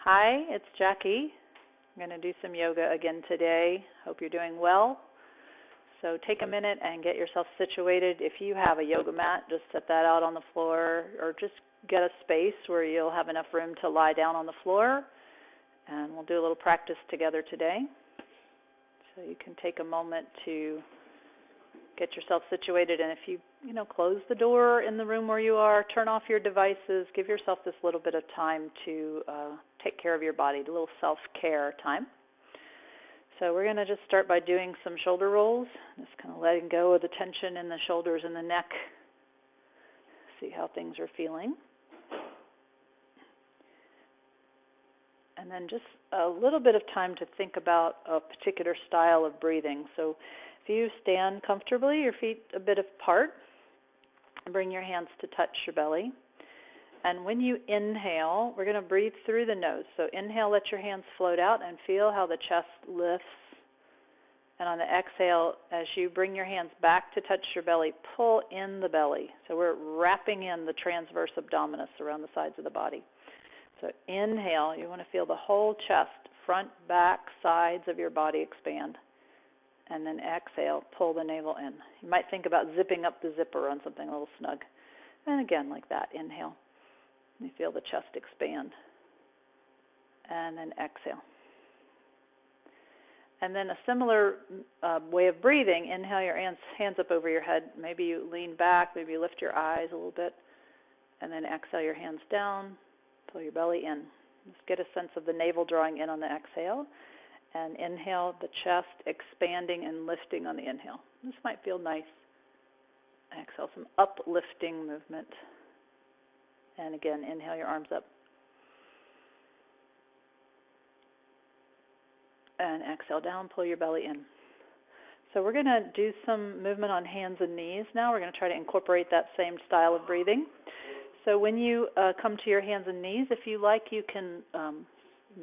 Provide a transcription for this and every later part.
Hi, it's Jackie. I'm going to do some yoga again today. Hope you're doing well. So take a minute and get yourself situated. If you have a yoga mat, just set that out on the floor, or just get a space where you'll have enough room to lie down on the floor. And we'll do a little practice together today. So you can take a moment to get yourself situated, and if you close the door in the room where you are, turn off your devices, give yourself this little bit of time to take care of your body, a little self-care time. So we're going to just start by doing some shoulder rolls, just kind of letting go of the tension in the shoulders and the neck, see how things are feeling. And then just a little bit of time to think about a particular style of breathing. So if you stand comfortably, your feet a bit apart, bring your hands to touch your belly. And when you inhale, we're going to breathe through the nose. So inhale, let your hands float out and feel how the chest lifts. And on the exhale, as you bring your hands back to touch your belly, pull in the belly. So we're wrapping in the transverse abdominis around the sides of the body. So inhale, you want to feel the whole chest, front, back, sides of your body expand. And then exhale, pull the navel in. You might think about zipping up the zipper on something a little snug. And again, like that, inhale. You feel the chest expand. And then exhale. And then a similar way of breathing, inhale your hands up over your head. Maybe you lean back, maybe you lift your eyes a little bit. And then exhale your hands down, pull your belly in. Just get a sense of the navel drawing in on the exhale. And inhale, the chest expanding and lifting on the inhale. This might feel nice. Exhale, some uplifting movement. And again, inhale your arms up. And exhale down, pull your belly in. So we're going to do some movement on hands and knees now. We're going to try to incorporate that same style of breathing. So when you come to your hands and knees, if you like, you can...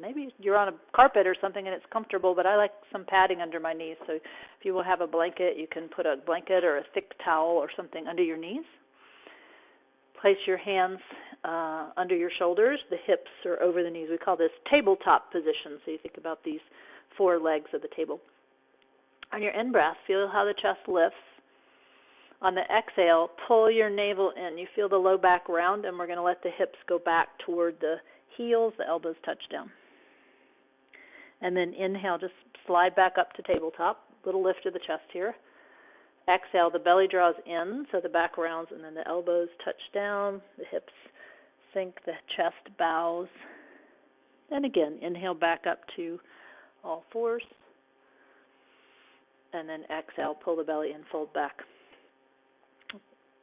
maybe you're on a carpet or something and it's comfortable, but I like some padding under my knees. So if you will have a blanket, you can put a blanket or a thick towel or something under your knees. Place your hands under your shoulders. The hips are over the knees. We call this tabletop position. So you think about these four legs of the table. On your in-breath, feel how the chest lifts. On the exhale, pull your navel in. You feel the low back round, and we're going to let the hips go back toward the heels, the elbows touch down. And then inhale, just slide back up to tabletop, little lift of the chest here. Exhale, the belly draws in, so the back rounds, and then the elbows touch down, the hips sink, the chest bows. And again, inhale back up to all fours. And then exhale, pull the belly in, fold back.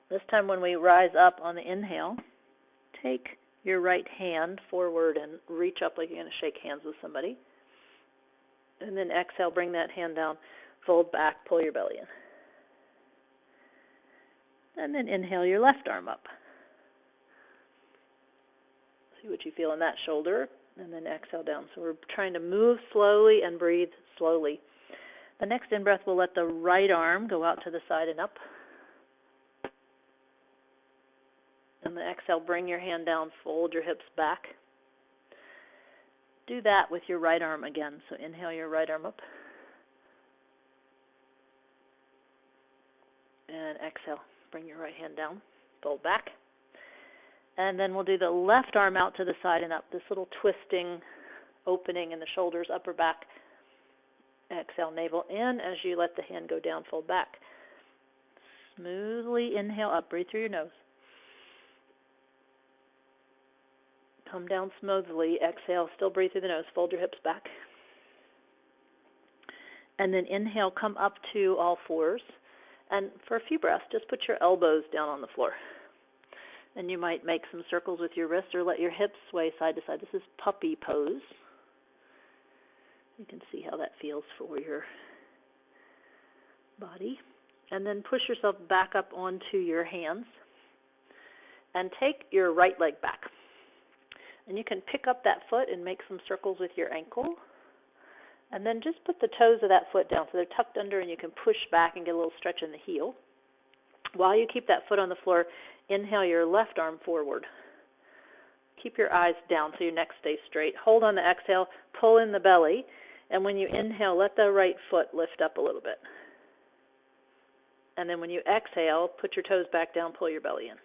This time when we rise up on the inhale, take your right hand forward and reach up like you're going to shake hands with somebody. And then exhale, bring that hand down, fold back, pull your belly in. And then inhale your left arm up. See what you feel in that shoulder, and then exhale down. So we're trying to move slowly and breathe slowly. The next in-breath, we'll let the right arm go out to the side and up. And the exhale, bring your hand down, fold your hips back. Do that with your right arm again. So inhale your right arm up. And exhale, bring your right hand down, fold back. And then we'll do the left arm out to the side and up, this little twisting opening in the shoulders, upper back. Exhale, navel in as you let the hand go down, fold back. Smoothly inhale up, breathe through your nose. Come down smoothly, exhale, still breathe through the nose, fold your hips back. And then inhale, come up to all fours. And for a few breaths, just put your elbows down on the floor. And you might make some circles with your wrists or let your hips sway side to side. This is puppy pose. You can see how that feels for your body. And then push yourself back up onto your hands. And take your right leg back. And you can pick up that foot and make some circles with your ankle. And then just put the toes of that foot down so they're tucked under and you can push back and get a little stretch in the heel. While you keep that foot on the floor, inhale your left arm forward. Keep your eyes down so your neck stays straight. Hold on the exhale, pull in the belly, and when you inhale, let the right foot lift up a little bit. And then when you exhale, put your toes back down, pull your belly in.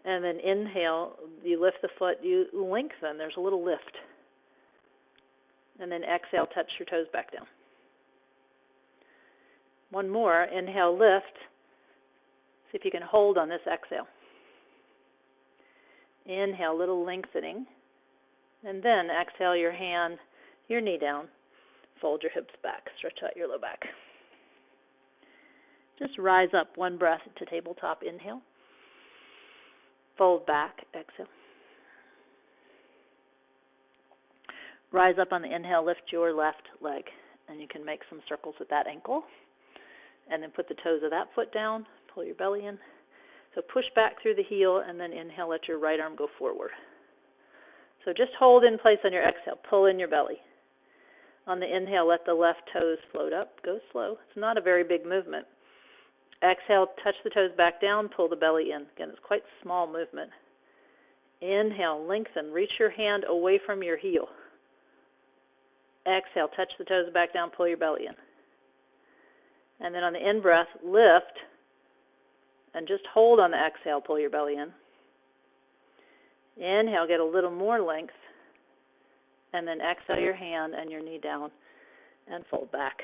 And then inhale, you lift the foot, you lengthen, there's a little lift. And then exhale, touch your toes back down. One more, inhale, lift. See if you can hold on this exhale. Inhale, little lengthening. And then exhale your hand, your knee down. Fold your hips back, stretch out your low back. Just rise up one breath to tabletop, inhale. Fold back, exhale. Rise up on the inhale, lift your left leg. And you can make some circles with that ankle. And then put the toes of that foot down, pull your belly in. So push back through the heel, and then inhale, let your right arm go forward. So just hold in place on your exhale, pull in your belly. On the inhale, let the left toes float up, go slow. It's not a very big movement. Exhale, touch the toes back down, pull the belly in. Again, it's quite a small movement. Inhale, lengthen, reach your hand away from your heel. Exhale, touch the toes back down, pull your belly in. And then on the in-breath, lift, and just hold on the exhale, pull your belly in. Inhale, get a little more length, and then exhale your hand and your knee down and fold back.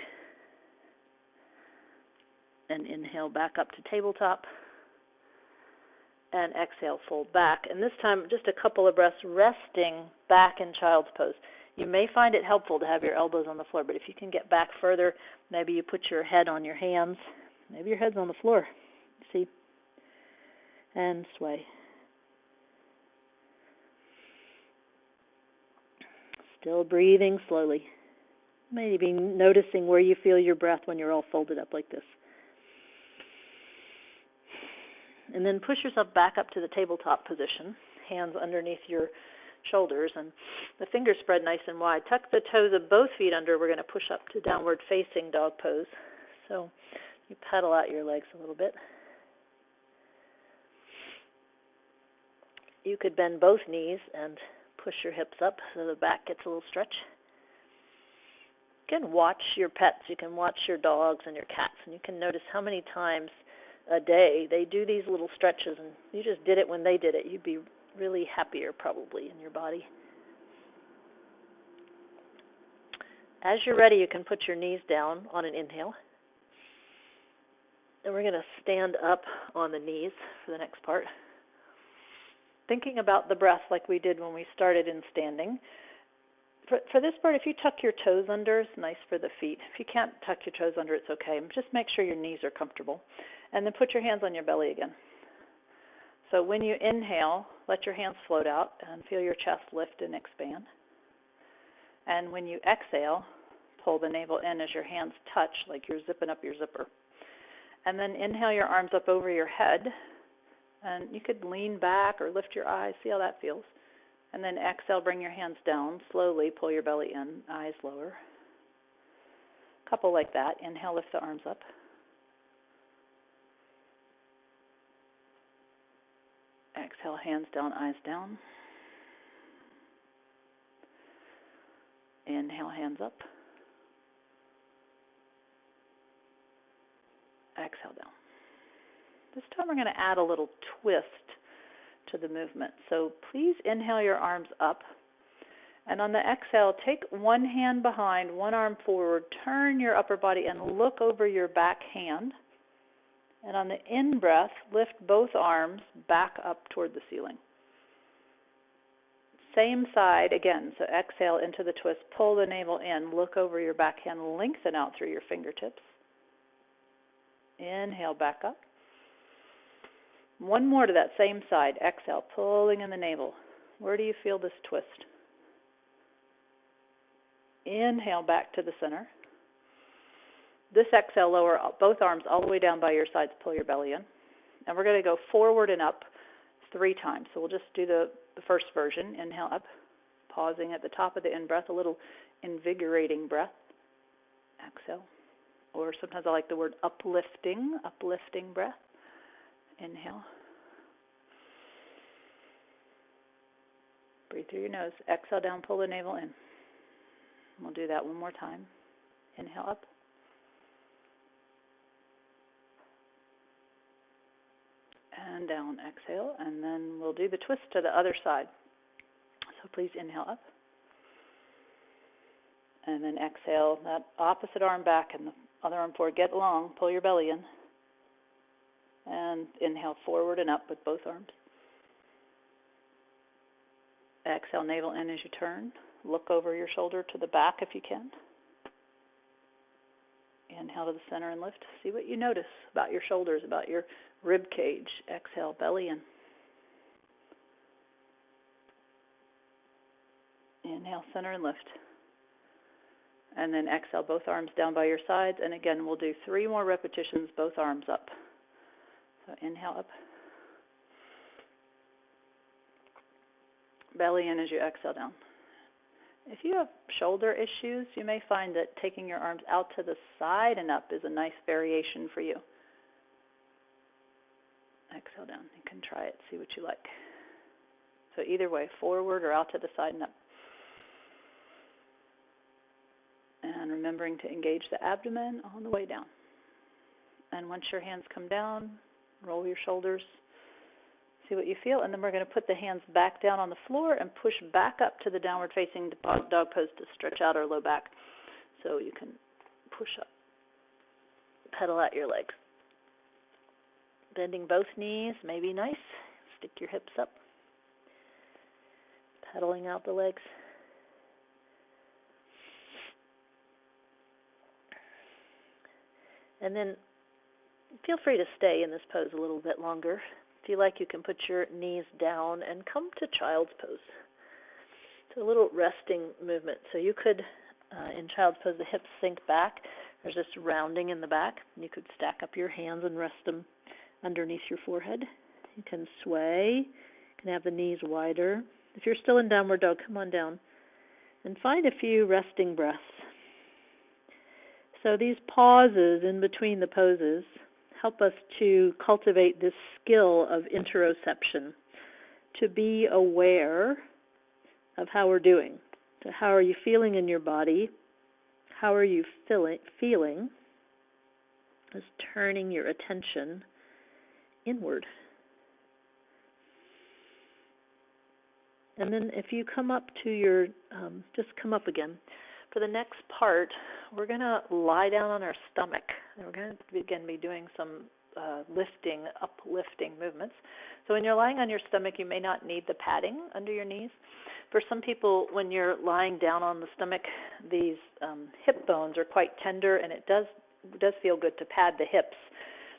And inhale back up to tabletop, and exhale, fold back. And this time, just a couple of breaths resting back in child's pose. You may find it helpful to have your elbows on the floor, but if you can get back further, maybe you put your head on your hands. Maybe your head's on the floor. See? And sway. Still breathing slowly. Maybe noticing where you feel your breath when you're all folded up like this. And then push yourself back up to the tabletop position, hands underneath your shoulders, and the fingers spread nice and wide. Tuck the toes of both feet under. We're going to push up to downward facing dog pose. So you pedal out your legs a little bit. You could bend both knees and push your hips up so the back gets a little stretch. You can watch your pets. You can watch your dogs and your cats, and you can notice how many times a day they do these little stretches, and you just did it when they did it. You'd be really happier probably in your body. As you're ready, you can put your knees down on an inhale. And we're going to stand up on the knees for the next part. Thinking about the breath like we did when we started in standing. For this part, if you tuck your toes under, it's nice for the feet. If you can't tuck your toes under, it's okay. Just make sure your knees are comfortable. And then put your hands on your belly again. So when you inhale, let your hands float out and feel your chest lift and expand. And when you exhale, pull the navel in as your hands touch, like you're zipping up your zipper. And then inhale your arms up over your head. And you could lean back or lift your eyes, see how that feels. And then exhale, bring your hands down, slowly pull your belly in, eyes lower. A couple like that. Inhale, lift the arms up. Exhale, hands down, eyes down. Inhale, hands up. Exhale down. This time we're going to add a little twist to the movement. So please inhale your arms up. And on the exhale, take one hand behind, one arm forward, turn your upper body and look over your back hand. And on the in-breath, lift both arms back up toward the ceiling. Same side again, so exhale into the twist, pull the navel in, look over your back hand, lengthen out through your fingertips. Inhale back up. One more to that same side. Exhale, pulling in the navel. Where do you feel this twist? Inhale back to the center. This exhale, lower both arms all the way down by your sides, pull your belly in. And we're going to go forward and up 3 times. So we'll just do the first version. Inhale up, pausing at the top of the in-breath, a little invigorating breath. Exhale. Or sometimes I like the word uplifting breath. Inhale. Breathe through your nose. Exhale down, pull the navel in. We'll do that one more time. Inhale up. And down, exhale, and then we'll do the twist to the other side. So please inhale up. And then exhale that opposite arm back and the other arm forward. Get long, pull your belly in. And inhale forward and up with both arms. Exhale, navel in as you turn. Look over your shoulder to the back if you can. Inhale to the center and lift. See what you notice about your shoulders, about your rib cage. Exhale, belly in. Inhale, center and lift. And then exhale, both arms down by your sides. And again, we'll do 3 more repetitions, both arms up. So inhale up. Belly in as you exhale down. If you have shoulder issues, you may find that taking your arms out to the side and up is a nice variation for you. Exhale down. You can try it, see what you like. So either way, forward or out to the side and up. And remembering to engage the abdomen on the way down. And once your hands come down, roll your shoulders. See what you feel, and then we're going to put the hands back down on the floor and push back up to the downward facing dog pose to stretch out our low back. So you can push up, pedal out your legs. Bending both knees may be nice. Stick your hips up. Pedaling out the legs. And then feel free to stay in this pose a little bit longer. If you like, you can put your knees down and come to child's pose. It's a little resting movement. So you could, in child's pose, the hips sink back. There's this rounding in the back. You could stack up your hands and rest them underneath your forehead. You can sway. You can have the knees wider. If you're still in downward dog, come on down. And find a few resting breaths. So these pauses in between the poses help us to cultivate this skill of interoception, to be aware of how we're doing. So how are you feeling in your body? How are you feeling? Is turning your attention inward. And then if you come up to your, just come up again. For the next part, we're going to lie down on our stomach. And we're going to again be doing some uplifting movements. So when you're lying on your stomach, you may not need the padding under your knees. For some people, when you're lying down on the stomach, these hip bones are quite tender, and it does feel good to pad the hips.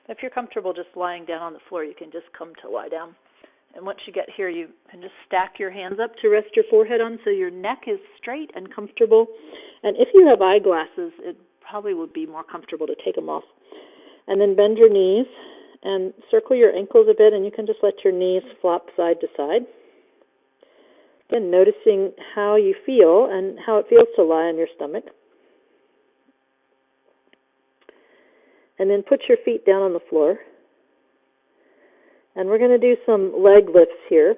If you're comfortable just lying down on the floor, you can just come to lie down. And once you get here, you can just stack your hands up to rest your forehead on so your neck is straight and comfortable. And if you have eyeglasses, it probably would be more comfortable to take them off. And then bend your knees and circle your ankles a bit, and you can just let your knees flop side to side. Again, noticing how you feel and how it feels to lie on your stomach. And then put your feet down on the floor. And we're going to do some leg lifts here.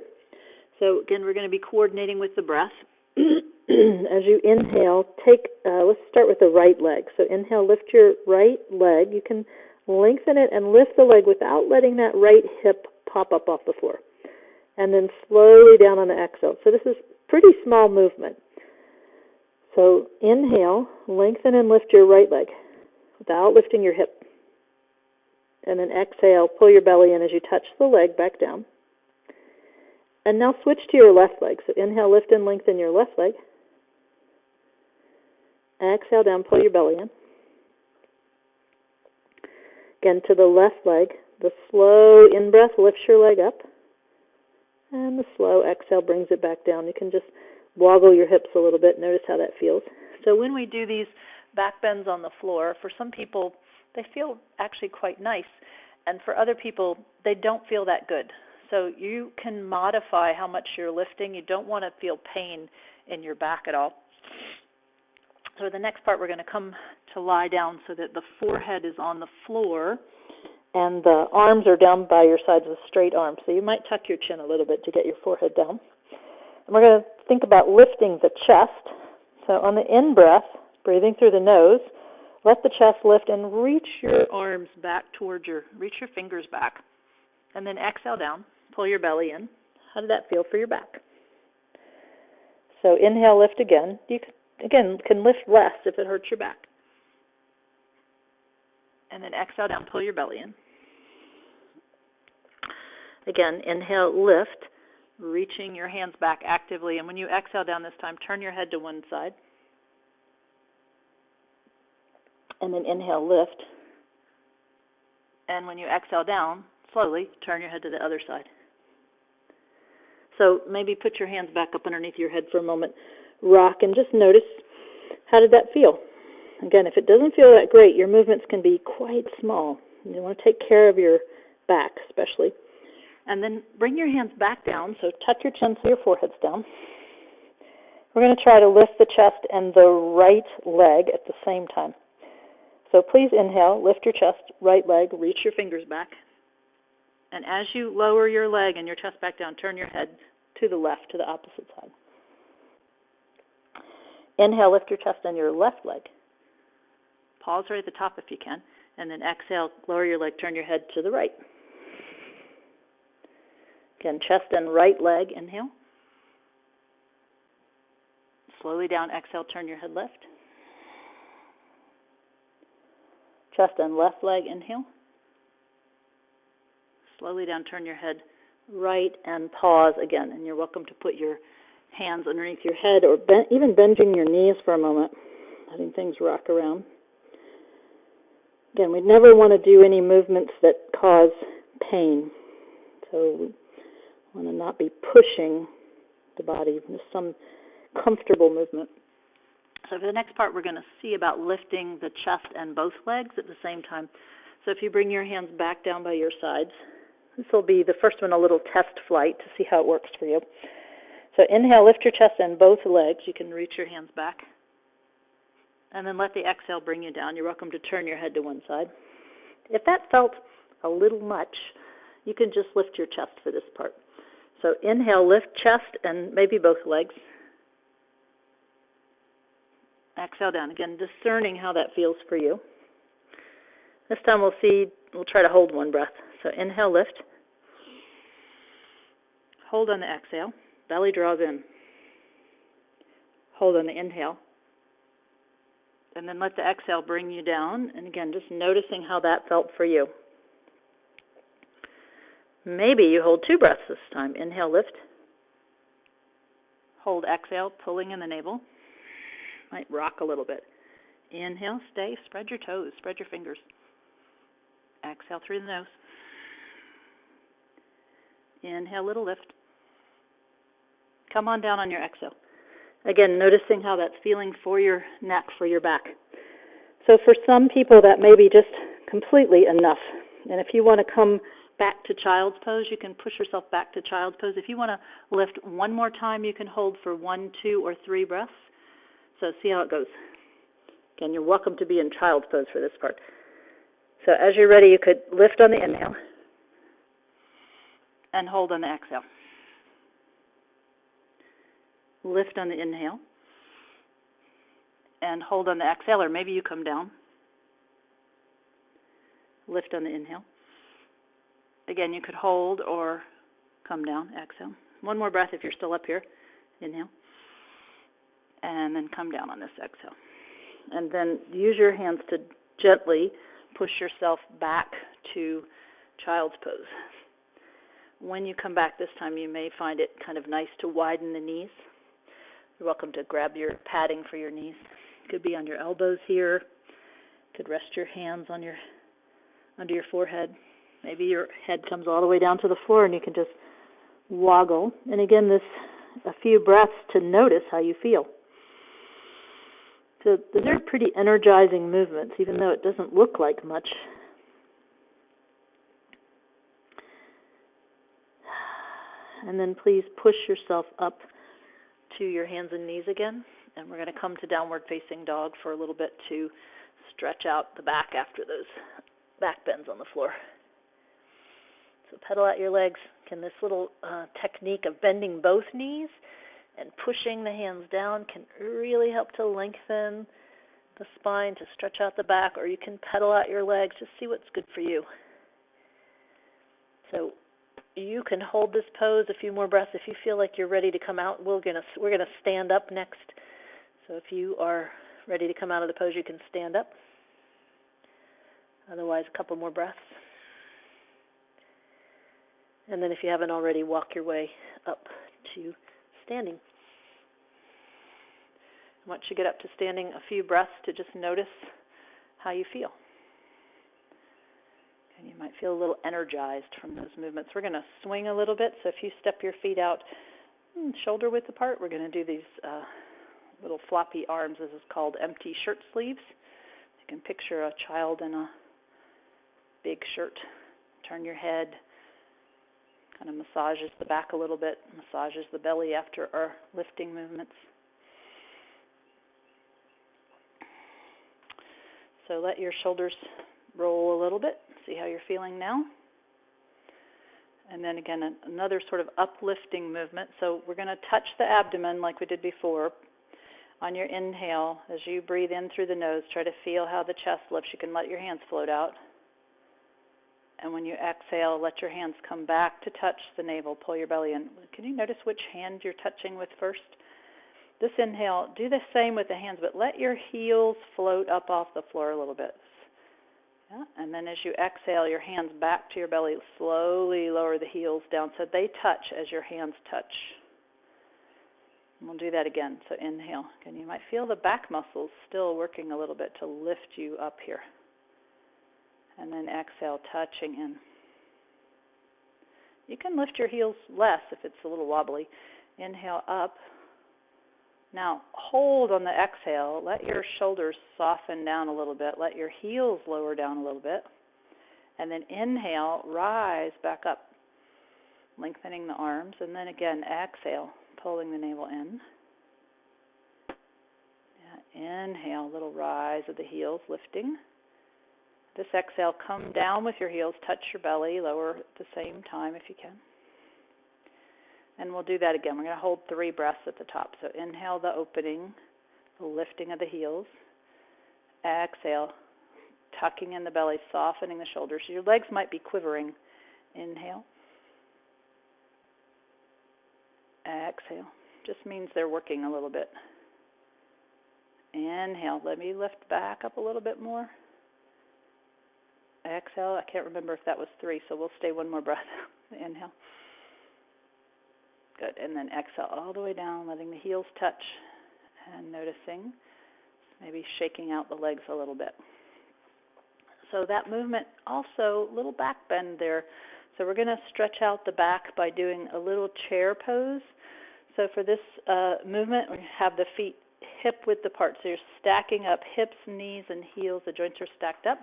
So again, we're going to be coordinating with the breath. As you inhale, let's start with the right leg. So inhale, lift your right leg. You can lengthen it and lift the leg without letting that right hip pop up off the floor. And then slowly down on the exhale. So this is pretty small movement. So inhale, lengthen and lift your right leg without lifting your hip. And then exhale, pull your belly in as you touch the leg back down. And now switch to your left leg. So inhale, lift and lengthen your left leg. Exhale down, pull your belly in. Again, to the left leg. The slow in-breath lifts your leg up. And the slow exhale brings it back down. You can just woggle your hips a little bit. Notice how that feels. So when we do these back bends on the floor, for some people, they feel actually quite nice. And for other people, they don't feel that good. So you can modify how much you're lifting. You don't want to feel pain in your back at all. So the next part, we're going to come to lie down so that the forehead is on the floor and the arms are down by your sides with straight arms. So you might tuck your chin a little bit to get your forehead down. And we're going to think about lifting the chest. So on the in-breath, breathing through the nose, let the chest lift and reach your arms back towards reach your fingers back. And then exhale down, pull your belly in. How did that feel for your back? So inhale, lift again. You can lift less if it hurts your back. And then exhale down, pull your belly in. Again, inhale, lift, reaching your hands back actively. And when you exhale down this time, turn your head to one side. And then inhale, lift. And when you exhale down, slowly turn your head to the other side. So maybe put your hands back up underneath your head for a moment, rock, and just notice, how did that feel? Again, if it doesn't feel that great, your movements can be quite small. You want to take care of your back especially. And then bring your hands back down, so tuck your chin so your forehead's down. We're going to try to lift the chest and the right leg at the same time. So please inhale, lift your chest, right leg, reach your fingers back. And as you lower your leg and your chest back down, turn your head to the left, to the opposite side. Inhale, lift your chest and your left leg. Pause right at the top if you can. And then exhale, lower your leg, turn your head to the right. Again, chest and right leg, inhale. Slowly down, exhale, turn your head left. Chest and left leg, inhale. Slowly down, turn your head right and pause again. And you're welcome to put your hands underneath your head or even bending your knees for a moment, letting things rock around. Again, we never want to do any movements that cause pain. So we want to not be pushing the body, just some comfortable movement. So for the next part, we're going to see about lifting the chest and both legs at the same time. So if you bring your hands back down by your sides, this will be the first one, a little test flight to see how it works for you. So inhale, lift your chest and both legs. You can reach your hands back. And then let the exhale bring you down. You're welcome to turn your head to one side. If that felt a little much, you can just lift your chest for this part. So inhale, lift chest and maybe both legs. Exhale down. Again, discerning how that feels for you. This time we'll try to hold one breath. So inhale, lift. Hold on the exhale. Belly draws in. Hold on the inhale. And then let the exhale bring you down. And again, just noticing how that felt for you. Maybe you hold two breaths this time. Inhale, lift. Hold, exhale, pulling in the navel. Might rock a little bit. Inhale, stay, spread your toes, spread your fingers. Exhale through the nose. Inhale, little lift. Come on down on your exhale. Again, noticing how that's feeling for your neck, for your back. So for some people, that may be just completely enough. And if you want to come back to child's pose, you can push yourself back to child's pose. If you want to lift one more time, you can hold for 1, 2, or 3 breaths. So see how it goes. Again, you're welcome to be in child's pose for this part. So as you're ready, you could lift on the inhale and hold on the exhale. Lift on the inhale and hold on the exhale, or maybe you come down. Lift on the inhale. Again, you could hold or come down, exhale. One more breath if you're still up here. Inhale. And then come down on this exhale. And then use your hands to gently push yourself back to child's pose. When you come back this time, you may find it kind of nice to widen the knees. You're welcome to grab your padding for your knees. It could be on your elbows here. You could rest your hands on under your forehead. Maybe your head comes all the way down to the floor and you can just woggle. And again, a few breaths to notice how you feel. So those are pretty energizing movements, even though it doesn't look like much. And then please push yourself up to your hands and knees again. And we're going to come to downward facing dog for a little bit to stretch out the back after those back bends on the floor. So pedal out your legs. Again, this little technique of bending both knees And pushing the hands down can really help to lengthen the spine, to stretch out the back, or you can pedal out your legs. Just see what's good for you. So you can hold this pose a few more breaths. If you feel like you're ready to come out, we're gonna stand up next. So if you are ready to come out of the pose, you can stand up. Otherwise, a couple more breaths. And then if you haven't already, walk your way up to standing. Once you get up to standing, a few breaths to just notice how you feel. And you might feel a little energized from those movements. We're going to swing a little bit, so if you step your feet out shoulder width apart, we're going to do these little floppy arms. This is called empty shirt sleeves. You can picture a child in a big shirt. Turn your head, kind of massages the back a little bit, massages the belly after our lifting movements. So let your shoulders roll a little bit. See how you're feeling now. And then again, another sort of uplifting movement. So we're going to touch the abdomen like we did before. On your inhale, as you breathe in through the nose, try to feel how the chest lifts. You can let your hands float out. And when you exhale, let your hands come back to touch the navel. Pull your belly in. Can you notice which hand you're touching with first? This inhale, do the same with the hands, but let your heels float up off the floor a little bit. Yeah? And then as you exhale, your hands back to your belly. Slowly lower the heels down so they touch as your hands touch. And we'll do that again. So inhale. And you might feel the back muscles still working a little bit to lift you up here. And then exhale, touching in. You can lift your heels less if it's a little wobbly. Inhale up. Now, hold on the exhale. Let your shoulders soften down a little bit. Let your heels lower down a little bit. And then inhale, rise back up, lengthening the arms. And then again, exhale, pulling the navel in. Yeah, inhale, a little rise of the heels, lifting. This exhale, come down with your heels, touch your belly, lower at the same time if you can. And we'll do that again. We're going to hold 3 breaths at the top. So inhale, the opening, the lifting of the heels. Exhale, tucking in the belly, softening the shoulders. Your legs might be quivering. Inhale. Exhale. Just means they're working a little bit. Inhale. Let me lift back up a little bit more. Exhale. I can't remember if that was 3, so we'll stay one more breath. Inhale. Good. And then exhale all the way down, letting the heels touch and noticing, maybe shaking out the legs a little bit. So that movement, also a little back bend there. So we're going to stretch out the back by doing a little chair pose. So for this movement, we have the feet hip width apart. So you're stacking up hips, knees, and heels. The joints are stacked up.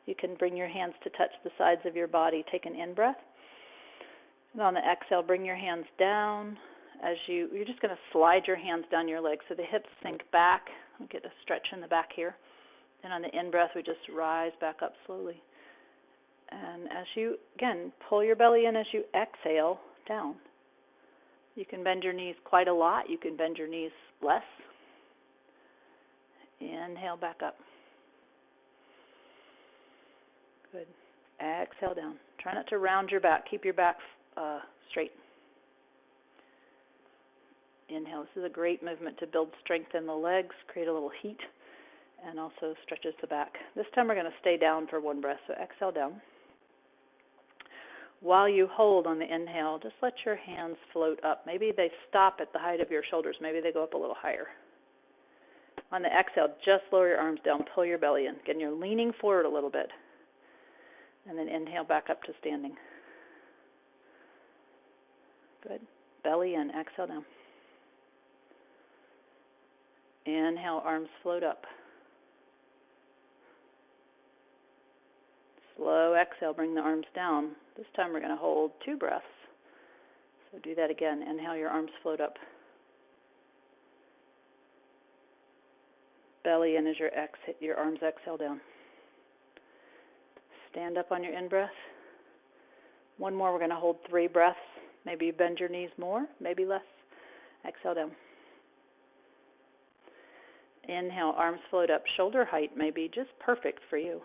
You can bring your hands to touch the sides of your body. Take an in-breath. And on the exhale, bring your hands down. You're just going to slide your hands down your legs so the hips sink back. We'll get a stretch in the back here. And on the in-breath, we just rise back up slowly. And as you, again, pull your belly in as you exhale down. You can bend your knees quite a lot. You can bend your knees less. Inhale back up. Good. Exhale down. Try not to round your back. Keep your back straight. Inhale. This is a great movement to build strength in the legs, create a little heat, and also stretches the back. This time we're going to stay down for 1 breath, so exhale down. While you hold on the inhale, just let your hands float up. Maybe they stop at the height of your shoulders. Maybe they go up a little higher. On the exhale, just lower your arms down, pull your belly in. Again, you're leaning forward a little bit. And then inhale back up to standing. Good. Belly in, exhale down. Inhale, arms float up. Slow exhale, bring the arms down. This time we're going to hold 2 breaths. So do that again. Inhale, your arms float up. Belly in as your arms exhale down. Stand up on your in-breath. 1 more, we're going to hold 3 breaths. Maybe you bend your knees more, maybe less. Exhale down. Inhale, arms float up. Shoulder height may be just perfect for you,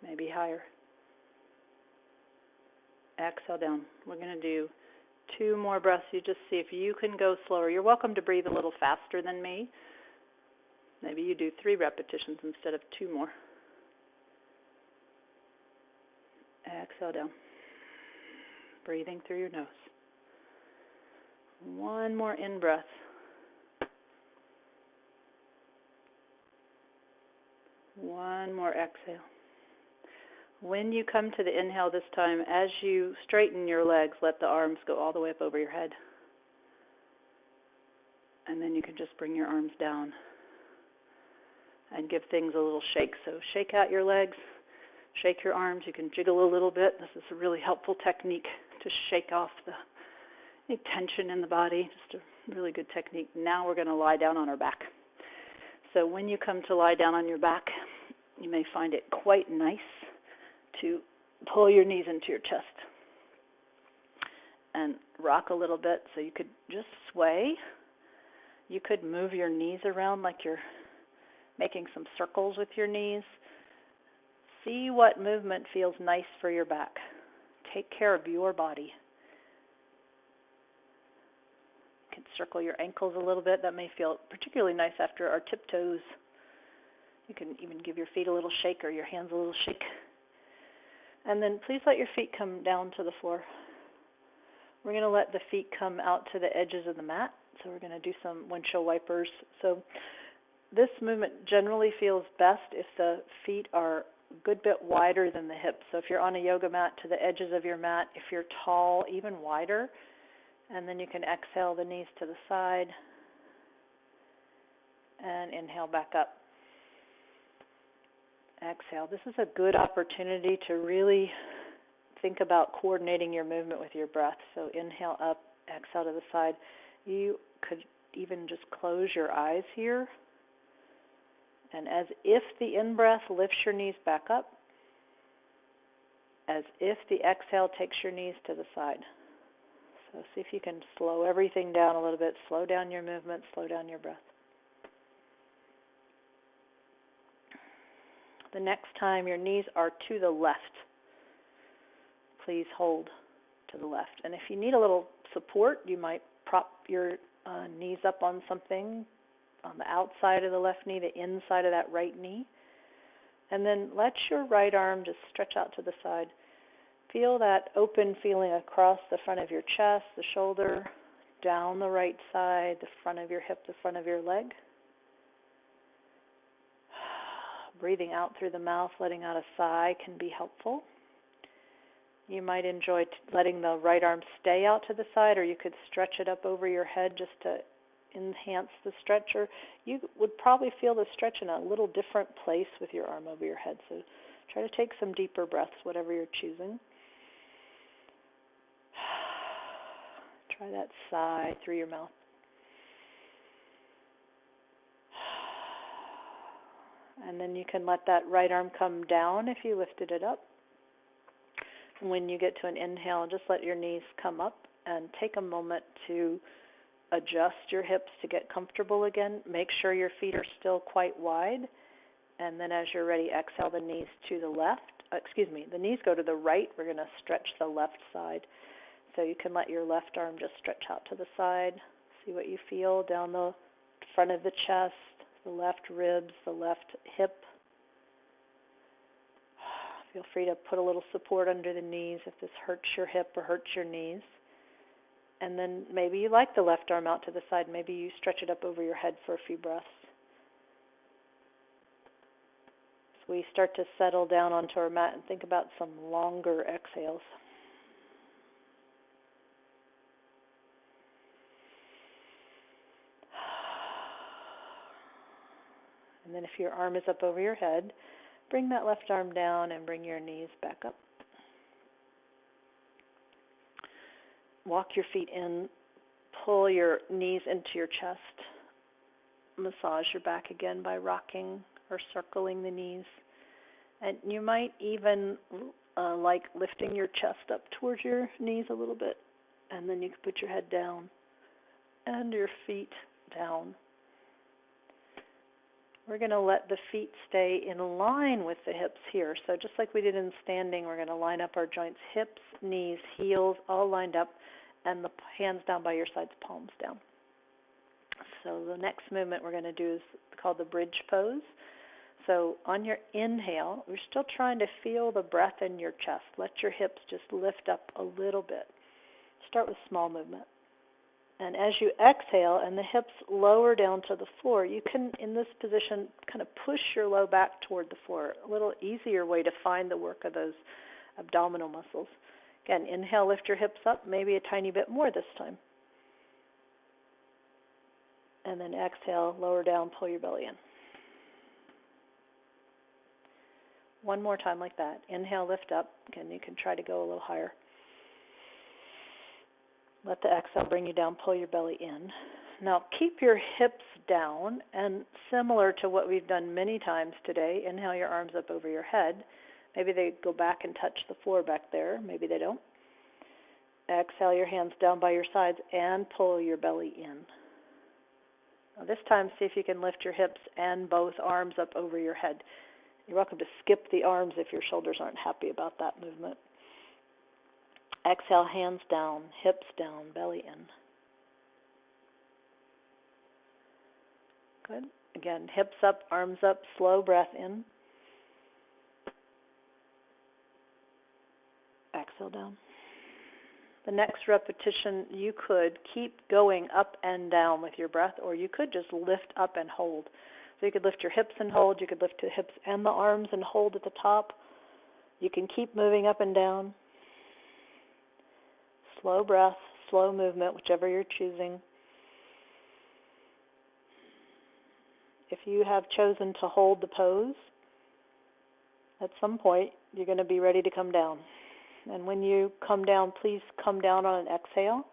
maybe higher. Exhale down. We're going to do 2 more breaths. You just see if you can go slower. You're welcome to breathe a little faster than me. Maybe you do 3 repetitions instead of 2 more. Exhale down. Breathing through your nose. 1 more in-breath. One more exhale. When you come to the inhale this time, as you straighten your legs, let the arms go all the way up over your head. And then you can just bring your arms down and give things a little shake. So shake out your legs, shake your arms. You can jiggle a little bit. This is a really helpful technique to shake off any tension in the body. Just a really good technique. Now we're going to lie down on our back. So when you come to lie down on your back, you may find it quite nice to pull your knees into your chest and rock a little bit. So you could just sway. You could move your knees around like you're making some circles with your knees. See what movement feels nice for your back. Take care of your body. You can circle your ankles a little bit. That may feel particularly nice after our tiptoes. You can even give your feet a little shake or your hands a little shake. And then please let your feet come down to the floor. We're going to let the feet come out to the edges of the mat. So we're going to do some windshield wipers. So this movement generally feels best if the feet are a good bit wider than the hips. So if you're on a yoga mat, to the edges of your mat. If you're tall, even wider. And then you can exhale the knees to the side and inhale back up. Exhale. This is a good opportunity to really think about coordinating your movement with your breath. So inhale up, exhale to the side. You could even just close your eyes here. And as if the in-breath lifts your knees back up, as if the exhale takes your knees to the side. So see if you can slow everything down a little bit. Slow down your movement, slow down your breath. The next time your knees are to the left, please hold to the left. And if you need a little support, you might prop your knees up on something on the outside of the left knee, the inside of that right knee. And then let your right arm just stretch out to the side. Feel that open feeling across the front of your chest, the shoulder, down the right side, the front of your hip, the front of your leg. Breathing out through the mouth, letting out a sigh can be helpful. You might enjoy letting the right arm stay out to the side, or you could stretch it up over your head just to enhance the stretch. Or you would probably feel the stretch in a little different place with your arm over your head. So try to take some deeper breaths, whatever you're choosing. Try that sigh through your mouth. And then you can let that right arm come down if you lifted it up. When you get to an inhale, just let your knees come up and take a moment to adjust your hips to get comfortable again. Make sure your feet are still quite wide. And then as you're ready, exhale the knees to the left. The knees go to the right. We're going to stretch the left side. So you can let your left arm just stretch out to the side. See what you feel down the front of the chest, the left ribs, the left hip. Feel free to put a little support under the knees if this hurts your hip or hurts your knees. And then maybe you like the left arm out to the side. Maybe you stretch it up over your head for a few breaths. So we start to settle down onto our mat and think about some longer exhales. And then if your arm is up over your head, bring that left arm down and bring your knees back up. Walk your feet in, pull your knees into your chest. Massage your back again by rocking or circling the knees. And you might even like lifting your chest up towards your knees a little bit. And then you can put your head down and your feet down. We're going to let the feet stay in line with the hips here. So just like we did in standing, we're going to line up our joints, hips, knees, heels, all lined up, and the hands down by your sides, palms down. So the next movement we're going to do is called the bridge pose. So on your inhale, we're still trying to feel the breath in your chest. Let your hips just lift up a little bit. Start with small movement. And as you exhale and the hips lower down to the floor, you can, in this position, kind of push your low back toward the floor. A little easier way to find the work of those abdominal muscles. Again, inhale, lift your hips up, maybe a tiny bit more this time. And then exhale, lower down, pull your belly in. One more time like that. Inhale, lift up. Again, you can try to go a little higher. Let the exhale bring you down, pull your belly in. Now keep your hips down, and similar to what we've done many times today, inhale your arms up over your head. Maybe they go back and touch the floor back there. Maybe they don't. Exhale your hands down by your sides and pull your belly in. Now this time, see if you can lift your hips and both arms up over your head. You're welcome to skip the arms if your shoulders aren't happy about that movement. Exhale, hands down, hips down, belly in. Good. Again, hips up, arms up, slow breath in. Exhale down. The next repetition, you could keep going up and down with your breath, or you could just lift up and hold. So you could lift your hips and hold. You could lift the hips and the arms and hold at the top. You can keep moving up and down. Slow breath, slow movement, whichever you're choosing. If you have chosen to hold the pose, at some point you're going to be ready to come down. And when you come down, please come down on an exhale.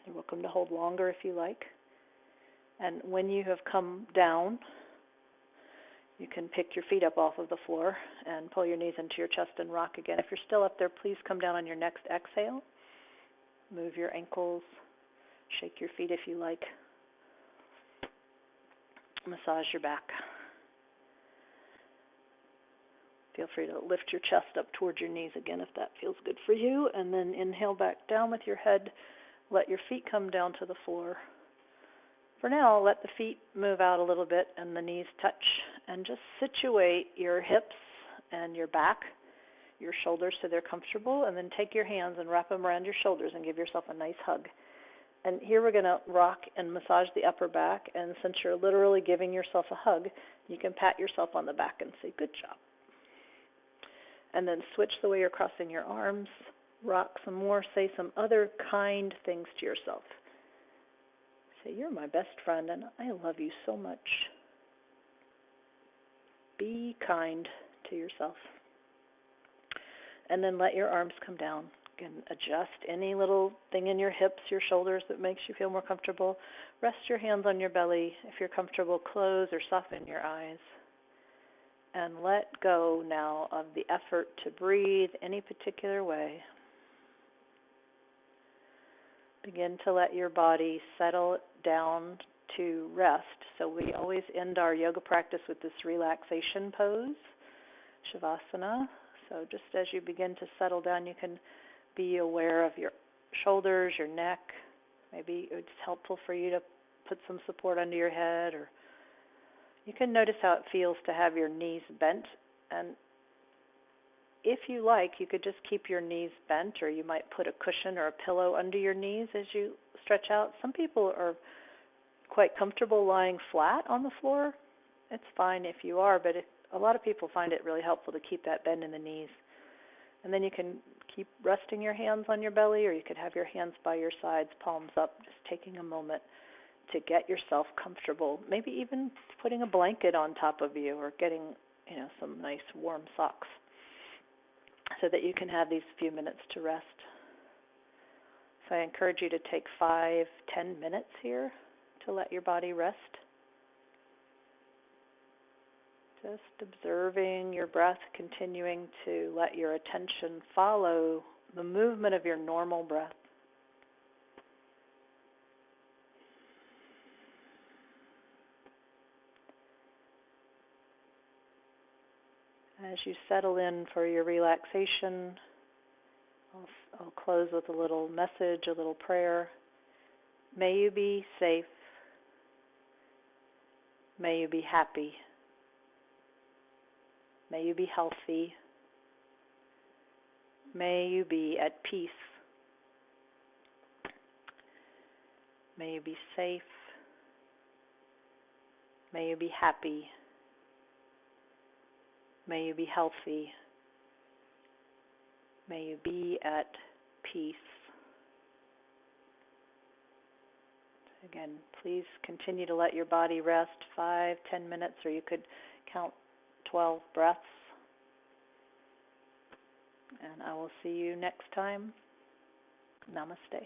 You're welcome to hold longer if you like. And when you have come down, you can pick your feet up off of the floor and pull your knees into your chest and rock again. If you're still up there, please come down on your next exhale. Move your ankles, shake your feet if you like. Massage your back. Feel free to lift your chest up towards your knees again if that feels good for you. And then inhale back down with your head. Let your feet come down to the floor. For now, let the feet move out a little bit and the knees touch. And just situate your hips and your back, your shoulders so they're comfortable. And then take your hands and wrap them around your shoulders and give yourself a nice hug. And here we're going to rock and massage the upper back. And since you're literally giving yourself a hug, you can pat yourself on the back and say, good job. And then switch the way you're crossing your arms. Rock some more. Say some other kind things to yourself. Say, you're my best friend, and I love you so much. Be kind to yourself. And then let your arms come down. Again, adjust any little thing in your hips, your shoulders that makes you feel more comfortable. Rest your hands on your belly. If you're comfortable, close or soften your eyes. And let go now of the effort to breathe any particular way. Begin to let your body settle down to rest. So we always end our yoga practice with this relaxation pose, Shavasana. So just as you begin to settle down, you can be aware of your shoulders, your neck. Maybe it's helpful for you to put some support under your head, or you can notice how it feels to have your knees bent. And if you like, you could just keep your knees bent, or you might put a cushion or a pillow under your knees as you stretch out. Some people are quite comfortable lying flat on the floor. It's fine if you are, but a lot of people find it really helpful to keep that bend in the knees. And then you can keep resting your hands on your belly, or you could have your hands by your sides, palms up, just taking a moment to get yourself comfortable. Maybe even putting a blanket on top of you, or getting, some nice warm socks, so that you can have these few minutes to rest. So I encourage you to take 5-10 minutes here to let your body rest. Just observing your breath, continuing to let your attention follow the movement of your normal breath. As you settle in for your relaxation, I'll close with a little message, a little prayer. May you be safe. May you be happy. May you be healthy. May you be at peace. May you be safe. May you be happy. May you be healthy. May you be at peace. Again, please continue to let your body rest 5, 10 minutes, or you could count 12 breaths. And I will see you next time. Namaste.